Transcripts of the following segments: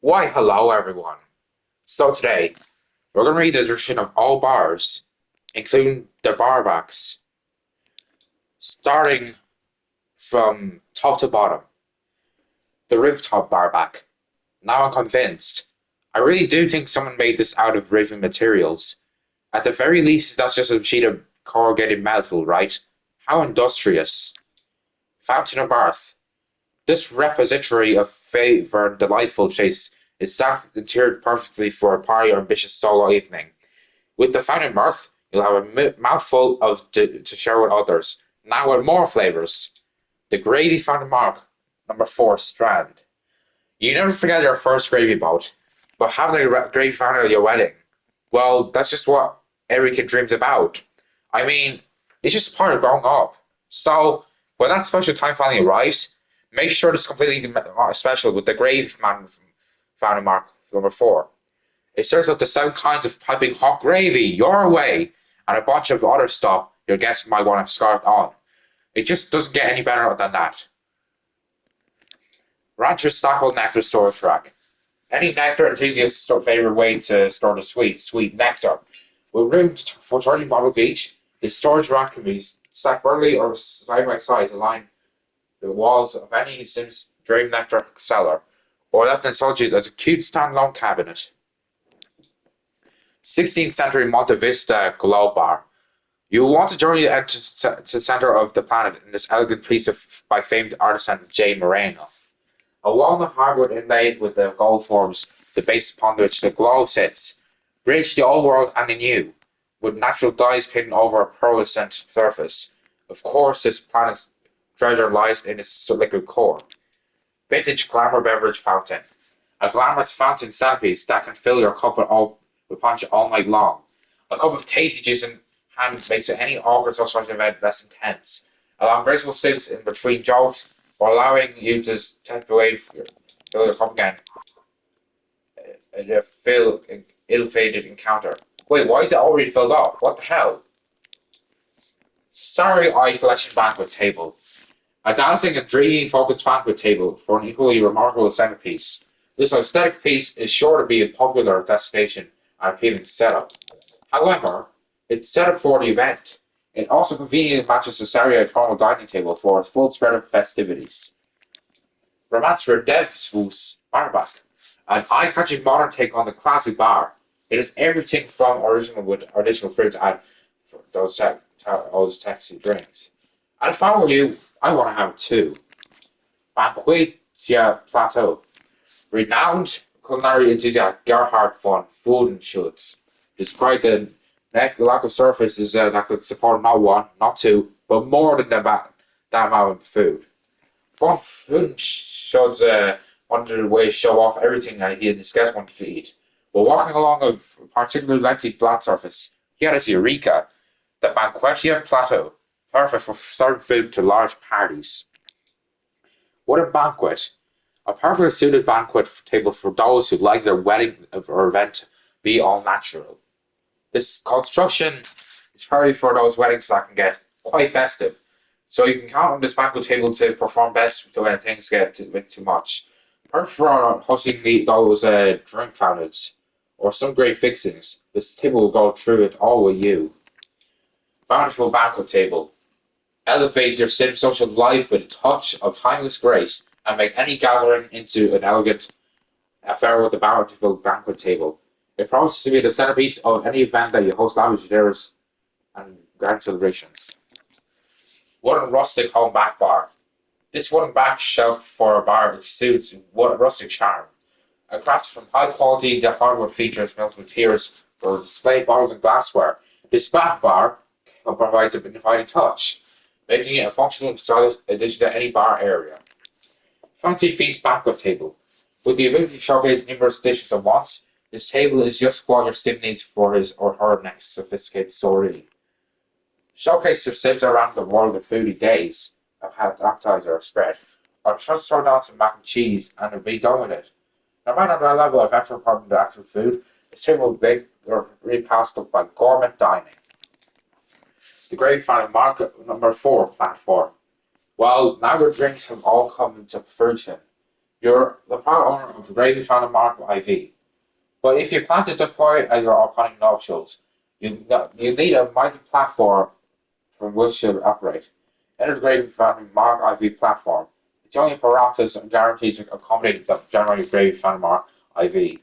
Why, hello everyone. So today, we're going to read the description of all bars, including the barbacks, starting from top to bottom. The rooftop barback. Now I'm convinced. I really do think someone made this out of riven materials. At the very least, that's just a sheet of corrugated metal, right? How industrious. Fountain of Mirth. This repository of favour and delightful chase is sat and tiered perfectly for a party or ambitious solo evening. With the fountain of mirth, you'll have a mouthful of to share with others. Now with more flavours. The gravy fountain mark, number 4, Strand. You never forget your first gravy boat, but having a gravy fountain at your wedding, well, that's just what every kid dreams about. I mean, it's just part of growing up. So, when that special time finally arrives, make sure it's completely special with the gravy fountain mark, number 4. It serves up the 7 kinds of piping hot gravy your way, and a bunch of other stuff your guests might want to start on. It just doesn't get any better than that. Rancher's Stockwell Nectar Storage Rack. Any nectar enthusiast's favorite way to store the sweet nectar. With room for 30 bottles each, the storage rack can be stacked vertically or side by side to line the walls of any Sims Dream Nectar cellar, or left in solitude as a cute standalone cabinet. 16th century Monte Vista Globe Bar. You will want to journey to the center of the planet in this elegant piece by famed artisan J. Moreno. A walnut hardwood inlaid with the gold forms the base upon which the globe sits, bridge the old world and the new, with natural dyes painted over a pearlescent surface. Of course, this planet's treasure lies in its liquid core. Vintage glamour beverage fountain. A glamorous fountain centerpiece that can fill your cup with punch all night long. A cup of tasty juice in hand makes any awkward social event less intense, allowing graceful stilts in between jokes or allowing you to step away fill your cup again in a ill-fated encounter. Wait, why is it already filled up? What the hell? Sorry, Eye Collection Banquet Table. A dancing and dreamy focused banquet table for an equally remarkable centerpiece. This aesthetic piece is sure to be a popular destination and appealing setup. However, it's set up for the event. It also conveniently matches the Saturday formal dining table for a full spread of festivities. Romancer Devswoos Barback, an eye-catching modern take on the classic bar. It is everything from original with additional fruit to add for those taxi drinks. And if I were you, I want to have two. Banquetia Plateau. Renowned culinary enthusiast Gerhard von Fudenschutz described the lack of surfaces that could support not one, not two, but more than that amount of food. Von Fudenschutz wanted to way show off everything that he and his guests wanted to eat. But walking along a particularly lengthy flat surface, he had his eureka, the Banquetia Plateau, perfect for serving food to large parties. What a banquet! A perfectly suited banquet table for those who like their wedding or event to be all natural. This construction is probably for those weddings that can get quite festive, so you can count on this banquet table to perform best when things get a bit too much. Perfect for hosting those drink fountains or some great fixings. This table will go through it all with you. Bountiful banquet table. Elevate your sim social life with a touch of timeless grace and make any gathering into an elegant affair with the bountiful banquet table. It promises to be the centerpiece of any event that you host lavish dinners and grand celebrations. Wooden rustic home back bar. This wooden back shelf for a bar exudes rustic charm. A craft from high quality the hardwood features melted tiers for display bottles and glassware. This back bar provides an inviting touch, making it a functional addition to any bar area. Fancy feast banquet table. With the ability to showcase numerous dishes at once, this table is just what your sim needs for his or her next sophisticated soiree. Showcase your sims around the world of foodie days, a appetizer or spread, or just throw down some mac and cheese and be done with it. No matter the level of effort from the actual food, this table will be repassed up by gourmet dining. The great final market number 4 platform. Well, now your drinks have all come into fruition. You're the proud owner of the Gravy Fountain Mark IV. But if you plan to deploy it at your upcoming nuptials, you need a mighty platform from which to operate. Enter the Gravy Fountain Mark IV platform. It's only apparatus and guaranteed to accommodate the generated Gravy Fountain Mark IV.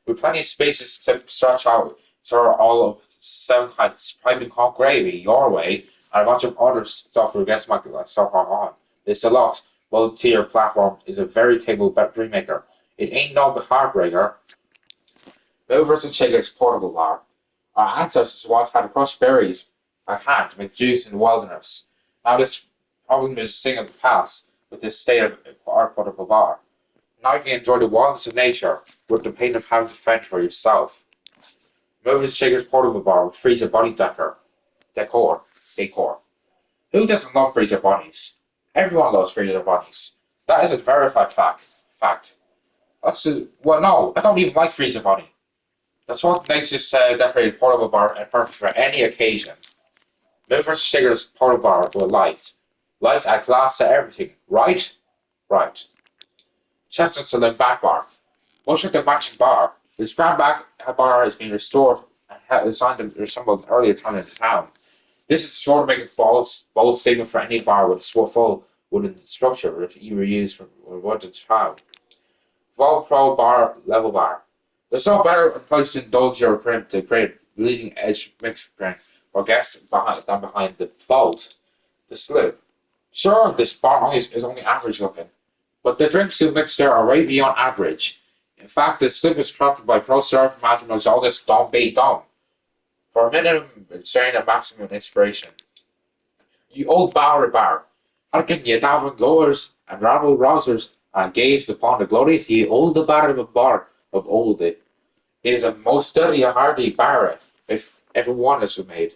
With plenty of spaces to stretch out to all of 7 kinds of piping hot gravy your way, and a bunch of other stuff your guests might like stuff on. This deluxe multi-tier platform is a veritable dream maker. It ain't no heartbreaker. Movers and shakers portable bar. Our ancestors once had to crush berries by hand to make juice in the wilderness. Now this problem is a thing of the past with this state of our portable bar. Now you can enjoy the wildness of nature with the pain of having to fend for yourself. Movers and shakers portable bar with freezer body decor. Who doesn't love freezer bunnies? Everyone loves freezer bunnies. That is a verified fact. Well, no, I don't even like freezer bunny. That's what makes this decorated portable bar perfect for any occasion. Movers Shakers portable bar with lights. Lights add glass to everything, right? Right. Chestnut Saloon back bar. Much like the matching bar, this grand back bar has been restored and designed to resemble an earlier time in the town. This is sure to make a bold statement for any bar with a full wooden structure if you were used for wood to town. Vol Pro bar level bar. There's no better place to indulge your print to create a leading edge mixed drink for guests than behind the vault, the sloop. Sure, this bar is only average looking, but the drinks you mix there are way beyond average. In fact, the sloop is crafted by pro surf master Mixologist Don B. Dom for a minimum strain and maximum inspiration. You old bar, how can ye davin goers and rabble rousers and gaze upon the glorious ye old bar of old it. It is a most sturdy and hardy bar if ever one is made.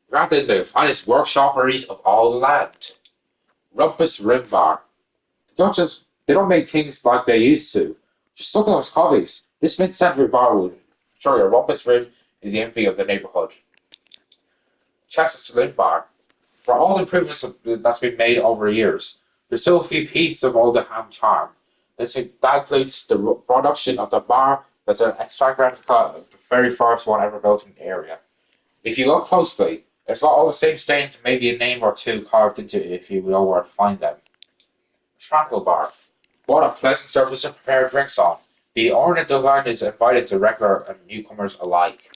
Granted the finest workshopperies of all the land. Rumpus Rim Bar. They don't make things like they used to. Just look at those hobbies. This mid-century bar would show you Rumpus Rim is the envy of the neighborhood. Chester Saloon Bar. For all the improvements that's been made over years, there's still a few pieces of old ham charm. That includes the production of the bar that's an exact replica of the very first one ever built in the area. If you look closely, it's got all the same stains, maybe a name or two carved into it if you know where to find them. Tranquil Bar. What a pleasant surface to prepare drinks on. The ornate design is invited to regular and newcomers alike.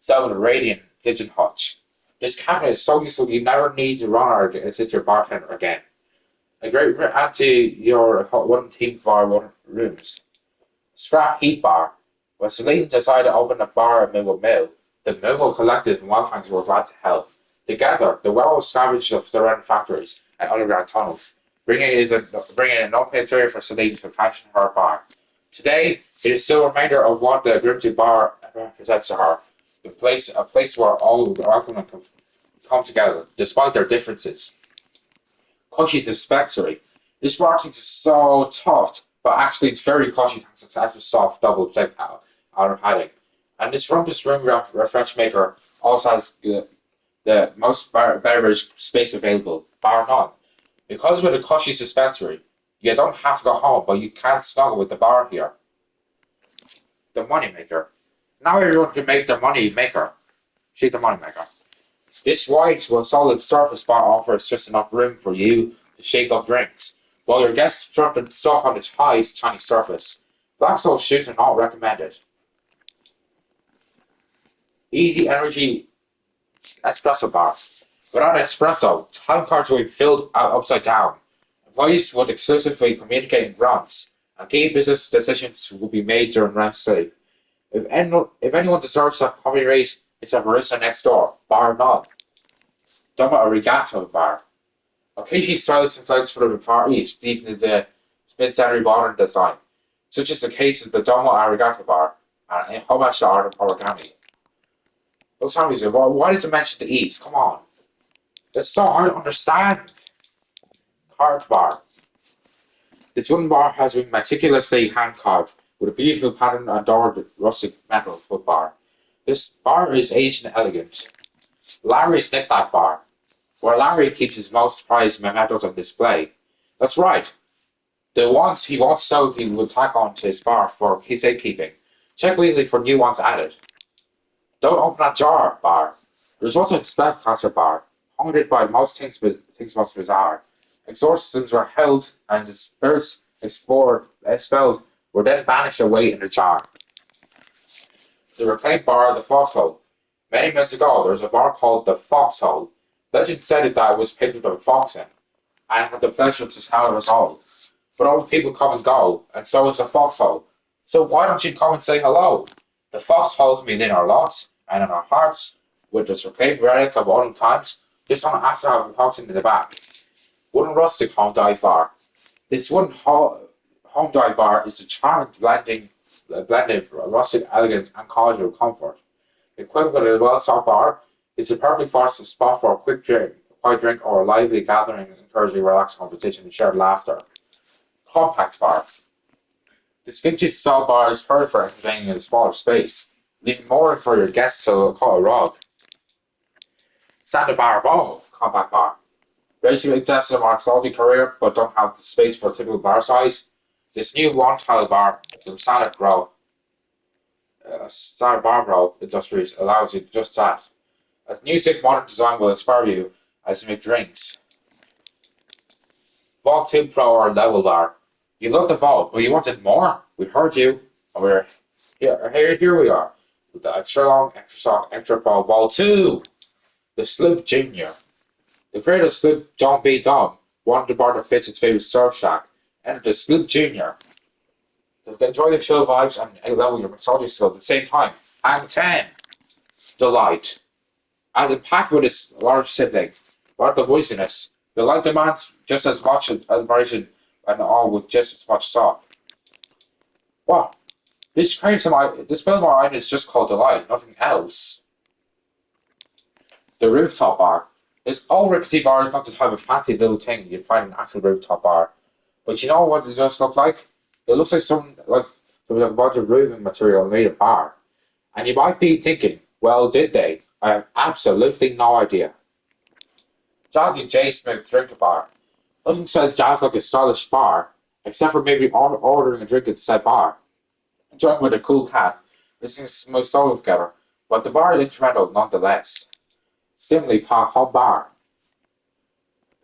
7. Radiant Pigeon Hutch. This cabinet is so useful you never need to run or assist your bartender again. A great add to your wooden team bar wooden rooms. Scrap Heat Bar. When Celine decided to open a bar at Millwall Mill, the Millwall Collective and Wildfangs were glad to help. Together, the well was scavenged of surrounding factories and underground tunnels, bringing an open area for Celine to fashion her bar. Today, it is still a reminder of what the Grimsby Bar represents to her. A place where all welcome and come together, despite their differences. Cushy's dispensary. This marketing is so tough, but actually it's very cushy thanks to its extra soft double check out of padding. And this Rumpus Room Refresh Maker also has the most beverage space available, bar none. Because with a Cushy's dispensary, you don't have to go home, but you can snuggle with the bar here. The Money Maker. Now everyone can make their money maker. See the Money Maker. This wide, solid surface bar offers just enough room for you to shake up drinks, while your guests drop the stuff on its high, shiny surface. Black Salt shoes are not recommended. Easy Energy Espresso Bar. Without espresso, time cards will be filled out upside down. Employees would exclusively communicate in grunts, and key business decisions will be made during REM sleep. If anyone deserves a coffee race, it's a barista next door, bar none. Domo Arigato Bar. Occasionally stylish and flags for the parties deep into the mid-century modern design, such as the case of the Domo Arigato Bar and homage to art of origami. Those hobbies are, why did you mention the eats? Come on. It's so hard to understand. Carved Bar. This wooden bar has been meticulously hand-carved with a beautiful pattern adorned rustic metal foot bar. This bar is aged and elegant. Larry's Knick-Knack Bar, where Larry keeps his most prized mementos on display. That's right. The ones he wants sold he will tack onto his bar for his safekeeping. Check weekly for new ones added. Don't open a jar bar. There's also a spellcaster bar, haunted by most things most bizarre. Exorcisms were held and the spirits expelled were then banished away in a jar. The reclaimed bar, the Foxhole. Many moons ago, there was a bar called the Foxhole. Legend said that it was painted of a fox in, and had the pleasure to tell us all. But all the people come and go, and so is the Foxhole. So why don't you come and say hello? The Foxhole can be in our lots and in our hearts, with this reclaimed relic of olden times, just on after having foxing in the back. Wooden rustic home dive bar. This home dive bar is a charming blending of rustic elegance and casual comfort. Equipped with a well-stocked bar, it's a perfect spot for a quiet drink, or a lively gathering, encouraging relaxed conversation and shared laughter. Compact bar. This vintage-style bar is perfect for entertaining in a smaller space, leaving more for your guests to call a rug. Sandbar Ball compact bar. Ready to access a more exalted career, but don't have the space for a typical bar size? This new one-tile bar from Standard Bar Pro Industries allows you just that. A new sick modern design will inspire you as you make drinks. Vault 2 Pro or Level Bar. You love the Vault, but you wanted more? We heard you, and we're here we are, with the extra long, extra soft, extra pro Vault 2! The Sloop Junior. The creator of Sloop Don't Be Dumb wanted the bar that fits its favorite surf shack. Enter the Sloop Junior. To enjoy the chill vibes and level your mixology skill at the same time. Hang 10. Delight. As impacted with its large sibling, but the voiciness, the light demands just as much admiration and all with just as much thought. What? This Belmar item is just called Delight, nothing else. The Rooftop Bar. This old rickety bar is not the type of fancy little thing you'd find in an actual rooftop bar. But you know what it does look like? It looks like there was a bunch of roofing material made of bar. And you might be thinking, well, did they? I have absolutely no idea. Jazzy J. Smith Drink Bar. Nothing says jazz like a stylish bar, except for maybe ordering a drink at the said bar. Enjoying with a cool cat, listening to some solo together, but the bar is instrumental nonetheless. Similarly, Home Bar.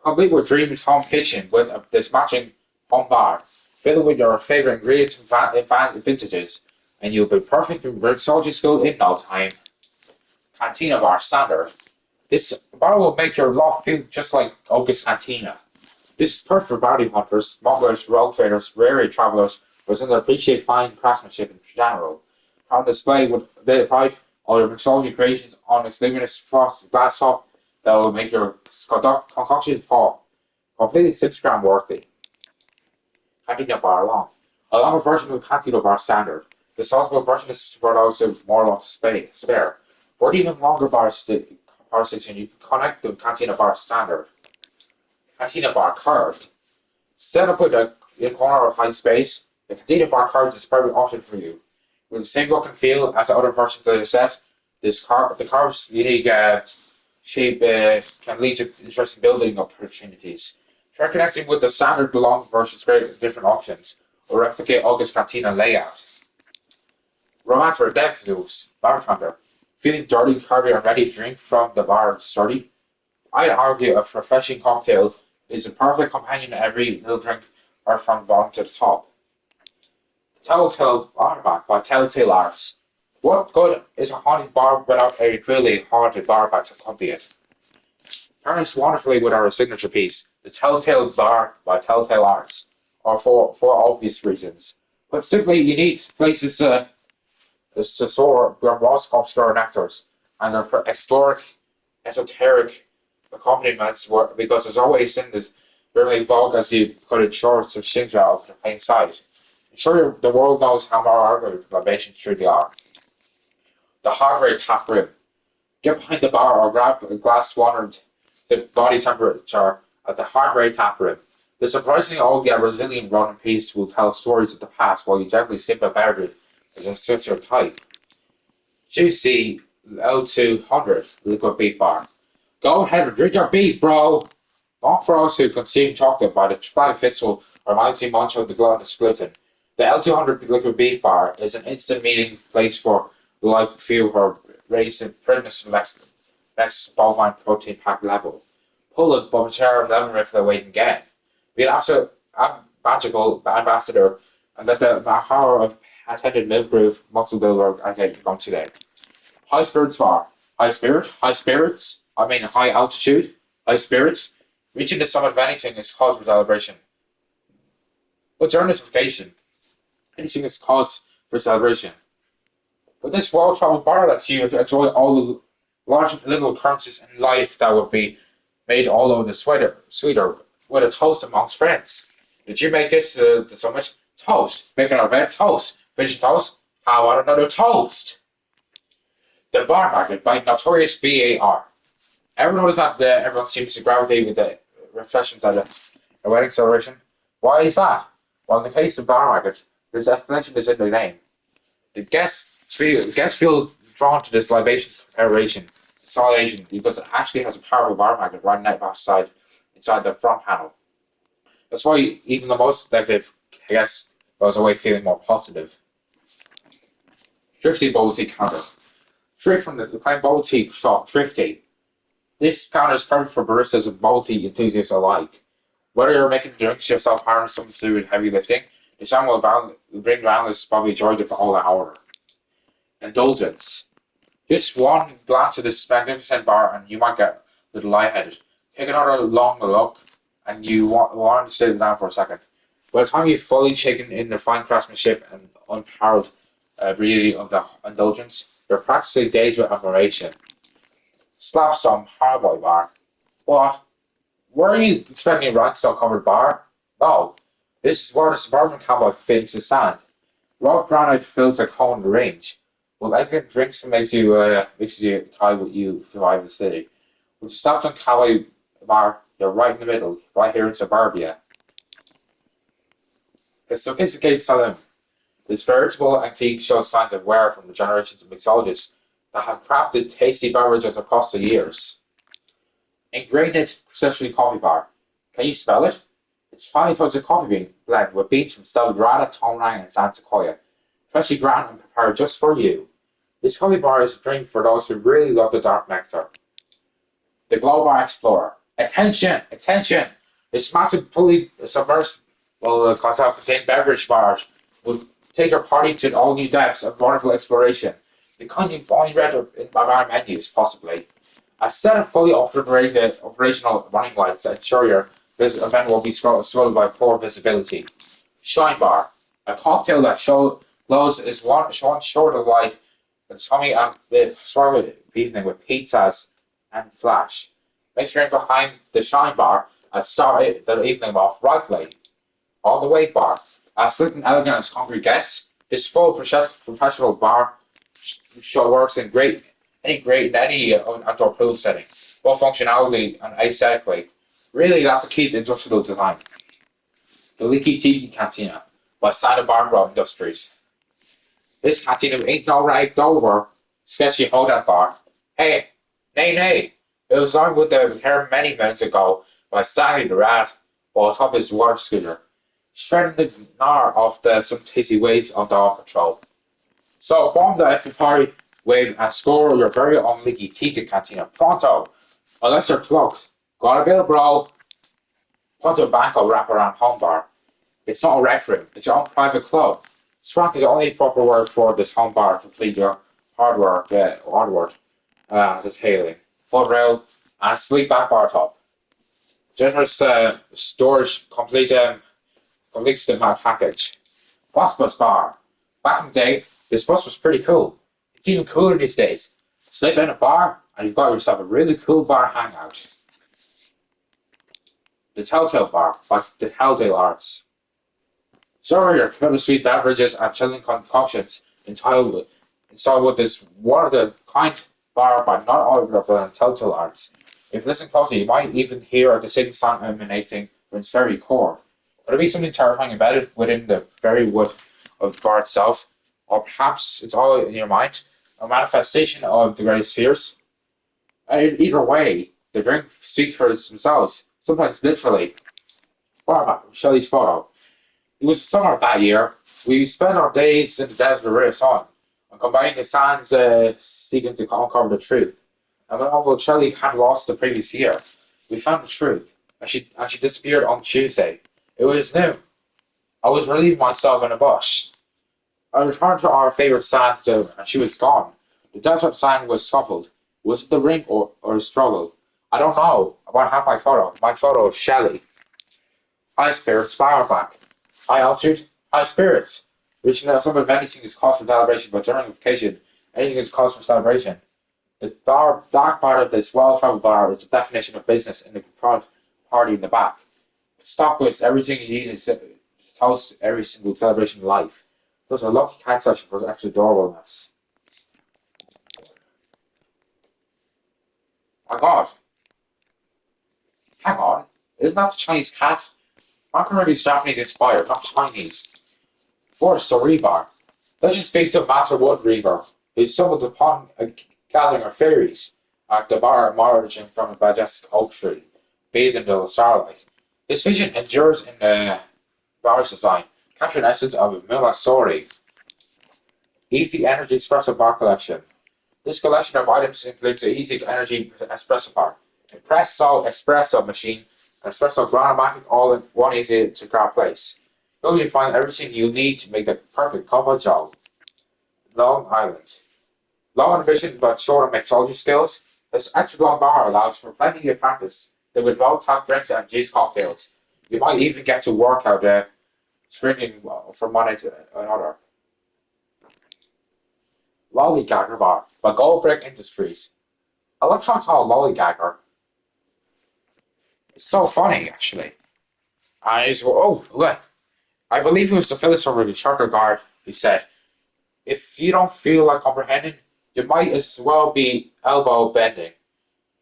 Complete with Dream's home kitchen with this matching home bar, filled with your favorite ingredients and vintages, and you'll be perfect in mixology school in no time. Cantina Bar Standard. This bar will make your loft feel just like August Cantina. This is perfect for bounty hunters, smugglers, rogue traders, rare travelers, or those that appreciate fine craftsmanship in general. On display with their pride all your mixology creations on its luminous frosted glass top that will make your concoction fall completely 6 gram worthy. Cantina Bar Long. A longer version of the Cantina Bar Standard. The sizable version is for those who have more lots to spare. For an even longer bar station, you can connect the Cantina Bar Standard. Cantina Bar Curved. Set up in a corner of high space, the Cantina Bar Curved is a perfect option for you. With the same look and feel as the other versions of the set, the curve's unique shape can lead to interesting building opportunities. Try connecting with the standard long versions with different options, or replicate August Cantina layout. Romancer Devils Bartender. Feeling dirty, curvy, and ready to drink from the bar sturdy? I'd argue a refreshing cocktail is a perfect companion to every little drink, right from the bottom to the top. Telltale Barback by Telltale Arts. What good is a haunted bar without a really haunted barback to accompany it? Pairs wonderfully with our signature piece, the Telltale Bar by Telltale Arts, or for obvious reasons. But simply, you need places to soar your most obscure nectars and their esoteric accompaniments, because there's always in this really vogue as you cut it short of Shinja of the plain sight. Sure, the world knows how marvelous libations truly are. The Hargrave Tap Room. Get behind the bar or grab a glass watered the body temperature at the Hargrave Tap Room. The surprisingly old yet resilient Ronan piece will tell stories of the past while you gently sip a beverage as a switch your type. Juicy L200 Liquid Beef Bar. Go ahead and drink your beef, bro! Not for us who consume chocolate by the flying fistful or magazine munch of the gluttonous gluten. The L200 liquid beef bar is an instant meeting place for the like few who are raised in fitness next bovine protein pack level. Pull it, but mature lemon if they wait and get. Be an absolute magical ambassador and let the power of attended milk groove muscle builder I get going today. High spirits bar. High spirits, I mean high altitude, high spirits. Reaching the summit of anything is cause for celebration. But during this vacation, anything is cause for celebration. But this world travel bar lets you enjoy all the large and little occurrences in life that would be made all over the sweeter with a toast amongst friends. Did you make it to the summit? Toast. Make it out of bed? Toast. Finish toast? How about another toast? The bar market by Notorious B.A.R. Everyone knows that everyone seems to gravitate with the reflections at a wedding celebration. Why is that? Well, in the case of bar market, there's explanation is in the name. The guests feel drawn to this libations preparation, installation, because it actually has a powerful bar magnet right outside inside the front panel. That's why even the most negative guest goes away feeling more positive. Thrifty bubble tea counter. Straight from the plain bubble tea shop, Thrifty. This counter is perfect for baristas and bubble tea enthusiasts alike. Whether you're making drinks yourself or something to do with heavy lifting, the sound will bring balance probably joy for all hour. Indulgence. Just one glance at this magnificent bar and you might get a little lightheaded. Take another long look and you want to sit down for a second. By the time you've fully taken in the fine craftsmanship and unparalleled beauty of the indulgence, you're practically dazed with admiration. Slap some hardboiled bar. What? Were you expecting a rhinestone covered bar? No. This is where the suburban cowboy fills the stand. Raw granite fills the cone range. Well, elegant drinks makes you tie what you survive the city. When you stop on cowboy bar, you're right in the middle, right here in suburbia. The sophisticated salon. This veritable antique shows signs of wear from the generations of mixologists that have crafted tasty beverages across the years. Ingrained Century Coffee Bar. Can you spell it? It's 5 tons of coffee bean blend with beans from Celebrada, Tonrang, and San Sequoia, freshly ground and prepared just for you. This coffee bar is a drink for those who really love the dark nectar. The Glow Bar Explorer. Attention! Attention! This massive, fully submersible contained beverage bar will take your party to all new depths of wonderful exploration. The kind you've only read in bar menus, possibly. A set of fully operational running lights ensure your event will be swallowed by poor visibility. Shine Bar. A cocktail that glows is one short of light and sunny and swirl evening with pizzas and flash. Make sure you're behind the Shine Bar and start the evening off rightly. On the Wait Bar. As slick and elegant as hungry gets, this full professional bar show works in any outdoor pool setting, both functionality and aesthetically. Really, that's the key to industrial design. The Leaky Tiki Cantina by Santa Barbara Industries. This cantina ain't no rag over sketchy hold-up bar. Hey, nay. It was designed with the repair many moons ago by Stanley the Rat while atop his water scooter, shredding the gnar off some tasty ways of the off patrol. So bomb the F party wave and score your very own Leaky Tiki Cantina pronto. Unless you're cloaked. Got a bill, bro? Punto Banco wraparound home bar. It's not a rec room, it's your own private club. Swank is the only proper word for this home bar to complete your hardware, detailing. Foot rail and sleek back bar top. Generous storage completes the package. Bus Bus Bar. Back in the day, this bus was pretty cool. It's even cooler these days. Sleep in a bar and you've got yourself a really cool bar hangout. The Telltale Bar by the Telltale Arts. Serve your killer sweet beverages and chilling concoctions installed with this one of the kind bar by not all the Telltale Arts. If you listen closely, you might even hear the same sound emanating from its very core. Would there be something terrifying embedded within the very wood of the bar itself? Or perhaps it's all in your mind, a manifestation of the greatest fears? Either way, the drink speaks for themselves, sometimes literally. Barman, Shelley's photo. It was the summer of that year. We spent our days in the desert of Rishon and combining the sands seeking to uncover the truth. And when although Shelley had lost the previous year, we found the truth, and she disappeared on Tuesday. It was noon. I was relieving myself in a bush. I returned to our favorite sand dune, and she was gone. The desert sand was scuffled. Was it the ring or a struggle? I don't know. But I have my photo of Shelley. High spirits, power back. High altitude, high spirits. Reaching the summit of anything is cause for celebration, but during vacation, anything is cause for celebration. The dark part of this well-traveled bar is the definition of business in the front, party in the back. Stock with everything you need to toast every single celebration in life. Those are lucky cat session for extra adorableness. My God, hang on. Isn't that the Chinese cat? Macaroni is Japanese inspired, not Chinese. Forest or rebar. Let's just face it, Master Wood Reaver, who stumbled upon a gathering of fairies at the bar emerging from a majestic oak tree, bathed in the starlight. This vision endures in the bar's design, capturing essence of a Mulasori, Easy Energy Espresso Bar Collection. This collection of items includes the Easy Energy Espresso Bar, Espresso Espresso Machine, and Espresso Granomatic all in one easy to grab place. Here you find everything you need to make the perfect combo job. Long Island. Low on vision but short on mixology skills, this extra long bar allows for plenty of practice. They would both have drinks and juice cocktails. You might even get to work out there, swinging from one end to another. Lollygagger Bar by Goldbrick Industries. I like how it's called Lollygagger. It's so funny, actually. And he's, oh, look. I believe it was the Phyllis over the Charter Guard who said, if you don't feel like comprehending, you might as well be elbow bending.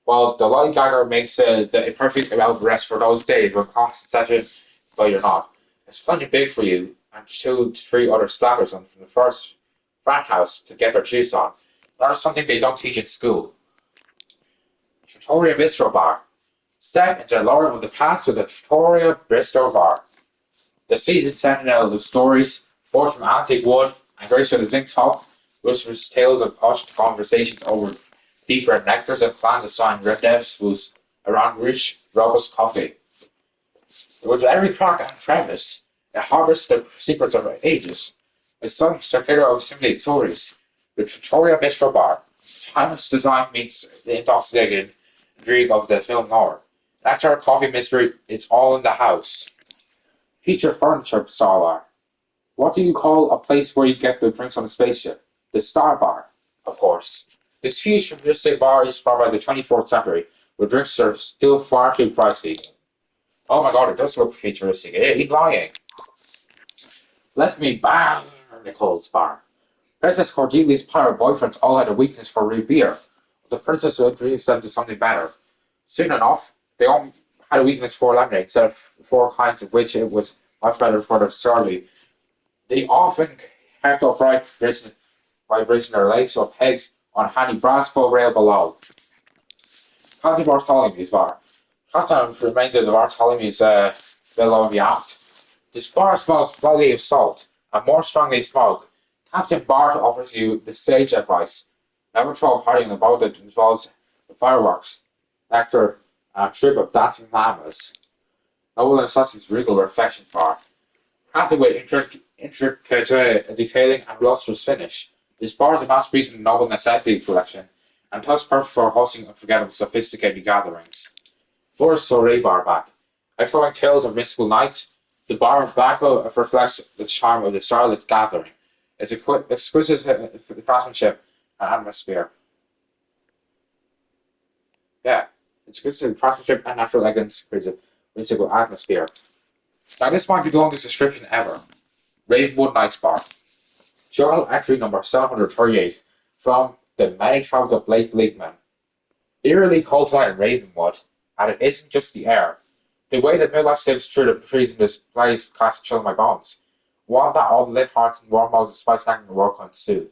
Well, the lollygagger makes the perfect elbow rest for those days when constant session, but you're not. It's plenty big for you and 2 to 3 other slackers from the first frat house to get their juice on. That is something they don't teach in school. Trattoria Bistro Bar. Step into the lower of the path to the Trattoria Bistro Bar. The seasoned sentinel of stories, forged from antique wood and graced with a zinc top, whispers tales of hushed conversations over deep red nectars and clandestine rendezvous around rich, robust coffee. With every crack and crevice, it harbors the secrets of ages. A sudden spectator of simulated stories. The Trattoria Bistro Bar. Timeless design meets the intoxicating intrigue of the film noir. After a coffee mystery, it's all in the house. Feature furniture Bar. What do you call a place where you get the drinks on a spaceship? The Star Bar, of course. This futuristic bar is inspired by the 24th century, where drinks are still far too pricey. Oh my god, it does look futuristic. It ain't lying. Let's meet Bam Nichols Bar. Princess Cordelia's pirate boyfriends all had a weakness for root beer. The princess introduced them to something better. Soon enough, they all had a weakness for lemonade, instead of 4 kinds of which it was much better for their surly. They often kept upright by bracing their legs or pegs on a handy brass foot rail below. County Bartholomew's Bar. Captain remains of the Bartholomew's below the aft. This bar smells slightly of salt and more strongly smoke. Captain Bart offers you the sage advice. Never throw a party in a boat that involves the fireworks, nectar, and a troop of dancing llamas. Noble and Sussex Regal Reflections Bar. Crafted with intricate detailing and lustrous finish, this bar is a masterpiece in the Noble Necessity collection, and thus perfect for hosting unforgettable, sophisticated gatherings. Forest Soiree Bar back. Echoing tales of mystical nights, the bar of Blacko reflects the charm of the starlit gathering. It's exquisite craftsmanship and atmosphere. Yeah, it's exquisite craftsmanship and natural elegance creates a whimsical atmosphere. Now this might be the longest description ever. Ravenwood Nights Bar. Journal entry number 738 from The Many Travels of Blake Bleakman. Eerily cold night in Ravenwood, and it isn't just the air. The way the moonlight slips through the trees in this place casts a chill in my bones. One that all the lit hearts and warm mouths of spice hanging the world can soothe.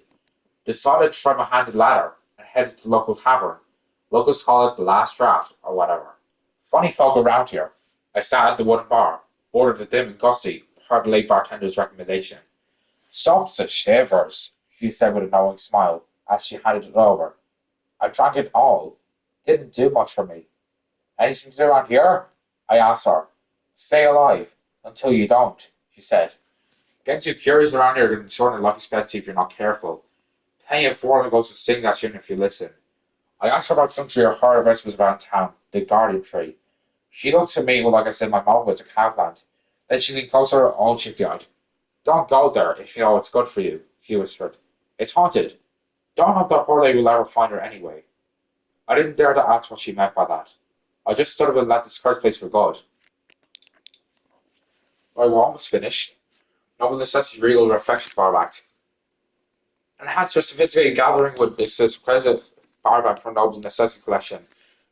Decided to try my handed ladder and headed to the local tavern. Locals call it the last draft, or whatever. Funny folk around here. I sat at the wooden bar, ordered a dim and gusty heard the late bartender's recommendation. Salts and shivers, she said with a knowing smile as she handed it over. I drank it all. Didn't do much for me. Anything to do around here? I asked her. Stay alive until you don't, she said. Getting too curious around here can shorten life expectancy if you're not careful. Plenty of foreign goes to sing that tune if you listen. I asked her about some tree I heard of was around town, the guardian tree. She looked at me like I said my mom was a cowplant. Then she leaned closer, all chippy-eyed. Don't go there if you know it's good for you, she whispered. It's haunted. Don't know if that poor lady will ever find her anyway. I didn't dare to ask what she meant by that. I just stood up and left this cursed place for good. I was almost finished. Noble Necessity Regal Reflection Barback. And it has a sophisticated gathering with this exquisite barback from Noble's Necessity Collection.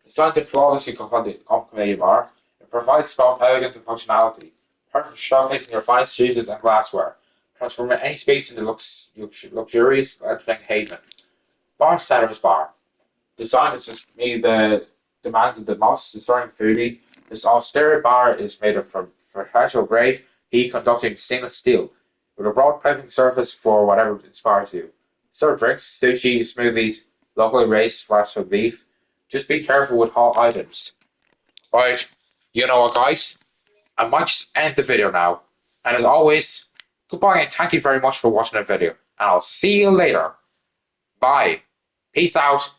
Designed to flawlessly complement bar, it provides both elegance and functionality, perfect showcasing your fine cheeses and glassware, transforming any space into luxurious entertaining haven. Barnstarter's Bar. Designed to meet the demands of the most discerning foodie, this austere bar is made of professional grade, heat conducting stainless steel, with a broad piping surface for whatever inspires you. Serve drinks, sushi, smoothies, locally raised scratch of beef. Just be careful with hot items. Right, you know what, guys? I might just end the video now. And as always, goodbye and thank you very much for watching the video. And I'll see you later. Bye. Peace out.